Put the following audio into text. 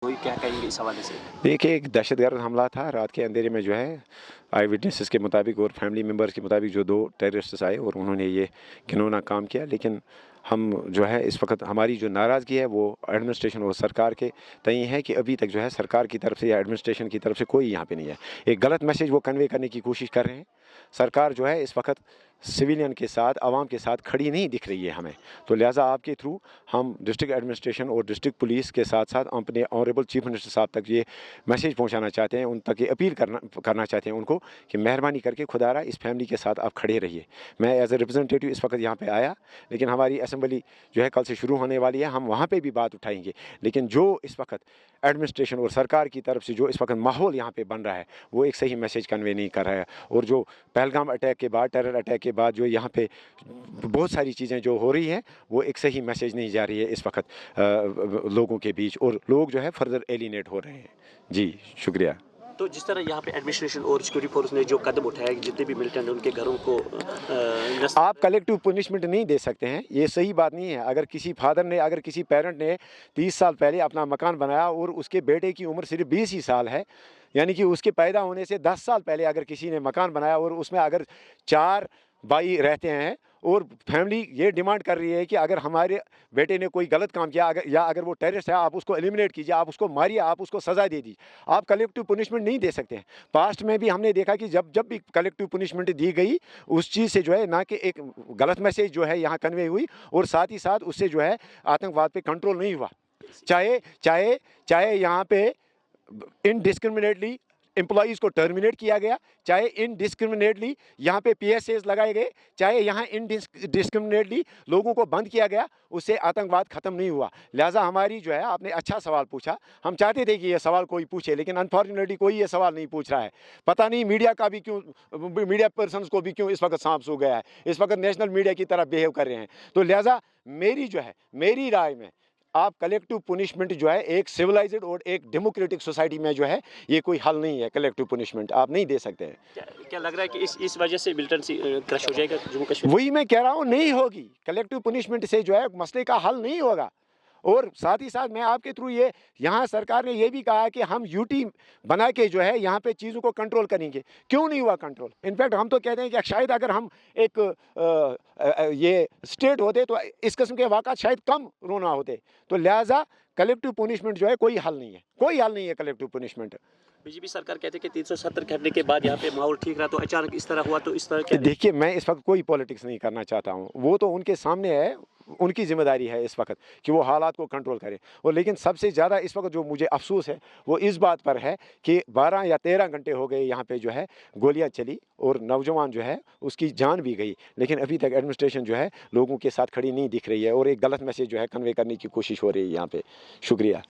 वही क्या कहेंगे इस हवाले से? देखिए, एक दहशतगर्द हमला था रात के अंधेरे में जो है, आई विटनेसेस के मुताबिक और फैमिली मेम्बर्स के मुताबिक जो 2 टेररिस्ट्स आए और उन्होंने ये घिनौना काम किया। लेकिन हम जो है इस वक़्त हमारी जो नाराज़गी है वो एडमिनिस्ट्रेशन और सरकार के तय है कि अभी तक जो है सरकार की तरफ से या एडमिनिस्ट्रेशन की तरफ से कोई यहाँ पे नहीं है। एक गलत मैसेज वो कन्वे करने की कोशिश कर रहे हैं। सरकार जो है इस वक़्त सिविलियन के साथ, आवाम के साथ खड़ी नहीं दिख रही है हमें। तो लिहाज़ा आपके थ्रू हम डिस्ट्रिक्ट एडमिनिस्ट्रेशन और डिस्ट्रिक्ट पुलिस के साथ-साथ अपने ऑनरेबल चीफ मिनिस्टर साहब तक ये मैसेज पहुंचाना चाहते हैं, उन तक ये अपील करना चाहते हैं उनको कि मेहरबानी करके खुदारा इस फैमिली के साथ आप खड़े रहिए। मैं एज ए रिप्रेजेंटेटिव इस वक्त यहाँ पे आया, लेकिन हमारी असेंबली जो है कल से शुरू होने वाली है, हम वहाँ पे भी बात उठाएंगे। लेकिन जो इस वक्त एडमिनिस्ट्रेशन और सरकार की तरफ से जो इस वक्त माहौल यहाँ पे बन रहा है वो एक सही मैसेज कन्वे नहीं कर रहा है। और जो पहलगाम अटैक के बाद, टेरर अटैक के बाद जो यहाँ पे बहुत सारी चीज़ें जो हो रही हैं वो एक सही मैसेज नहीं जा रही है इस वक्त लोगों के बीच, और लोग जो है फर्दर एलिनेट हो रहे हैं। जी शुक्रिया। तो जिस तरह यहाँ पे एडमिनिस्ट्रेशन और सिक्योरिटी फोर्स ने जो कदम उठाया, जितने भी मिलिटेंट हैं उनके घरों को आप कलेक्टिव पनिशमेंट नहीं दे सकते हैं, ये सही बात नहीं है। अगर किसी फादर ने, अगर किसी पेरेंट ने 30 साल पहले अपना मकान बनाया और उसके बेटे की उम्र सिर्फ 20 ही साल है, यानी कि उसके पैदा होने से 10 साल पहले अगर किसी ने मकान बनाया और उसमें अगर 4 भाई रहते हैं और फैमिली ये डिमांड कर रही है कि अगर हमारे बेटे ने कोई गलत काम किया, अगर वो टेररिस्ट है, आप उसको एलिमिनेट कीजिए, आप उसको मारिए, आप उसको सज़ा दे दीजिए। आप कलेक्टिव पनिशमेंट नहीं दे सकते हैं। पास्ट में भी हमने देखा कि जब जब भी कलेक्टिव पनिशमेंट दी गई, उस चीज़ से जो है ना कि एक गलत मैसेज जो है यहाँ कन्वे हुई, और साथ ही साथ उससे जो है आतंकवाद पे कंट्रोल नहीं हुआ। चाहे यहाँ पे इनडिस्क्रिमिनेटली एम्प्लॉइज़ को टर्मिनेट किया गया, चाहे इनडिस्क्रिमिनेटली यहाँ पे PSAs लगाए गए, चाहे यहाँ इनडिस्क्रिमिनेटली लोगों को बंद किया गया, उससे आतंकवाद ख़त्म नहीं हुआ। लिहाजा हमारी जो है, आपने अच्छा सवाल पूछा, हम चाहते थे कि ये सवाल कोई पूछे, लेकिन अनफॉर्चुनेटली कोई ये सवाल नहीं पूछ रहा है। पता नहीं मीडिया का भी क्यों, मीडिया पर्सन्स को भी क्यों इस वक्त सांप सो गया है, इस वक्त नेशनल मीडिया की तरह बिहेव कर रहे हैं। तो लिहाजा मेरी राय में आप कलेक्टिव पनिशमेंट जो है एक सिविलाइज्ड और एक डेमोक्रेटिक सोसाइटी में जो है ये कोई हल नहीं है। कलेक्टिव पनिशमेंट आप नहीं दे सकते हैं। क्या लग रहा है कि इस वजह से मिलिटेंसी क्रश हो जाएगा जम्मू कश्मीर? वही मैं कह रहा हूँ, नहीं होगी। कलेक्टिव पनिशमेंट से जो है मसले का हल नहीं होगा। और साथ ही साथ मैं आपके थ्रू ये, यहाँ सरकार ने ये भी कहा है कि हम यूटी बना के जो है यहाँ पे चीज़ों को कंट्रोल करेंगे। क्यों नहीं हुआ कंट्रोल? इनफैक्ट हम तो कहते हैं कि शायद अगर हम एक ये स्टेट होते तो इस किस्म के वाक़ात शायद कम रोना होते। तो लिहाजा कलेक्टिव पनिशमेंट जो है कोई हल नहीं है, कोई हल नहीं है कलेक्टिव पनिशमेंट। बीजेपी सरकार कहते हैं कि 370 करने के बाद यहाँ पे माहौल ठीक रहा, तो अचानक इस तरह हुआ, तो इस तरह क्या? देखिए, मैं इस वक्त कोई पॉलिटिक्स नहीं करना चाहता हूँ। वो तो उनके सामने है, उनकी जिम्मेदारी है इस वक्त कि वो हालात को कंट्रोल करें। और लेकिन सबसे ज़्यादा इस वक्त जो मुझे अफसोस है वो इस बात पर है कि 12 या 13 घंटे हो गए यहाँ पे जो है गोलियाँ चली और नौजवान जो है उसकी जान भी गई, लेकिन अभी तक एडमिनिस्ट्रेशन जो है लोगों के साथ खड़ी नहीं दिख रही है और एक गलत मैसेज जो है कन्वे करने की कोशिश हो रही है यहाँ पे। शुक्रिया।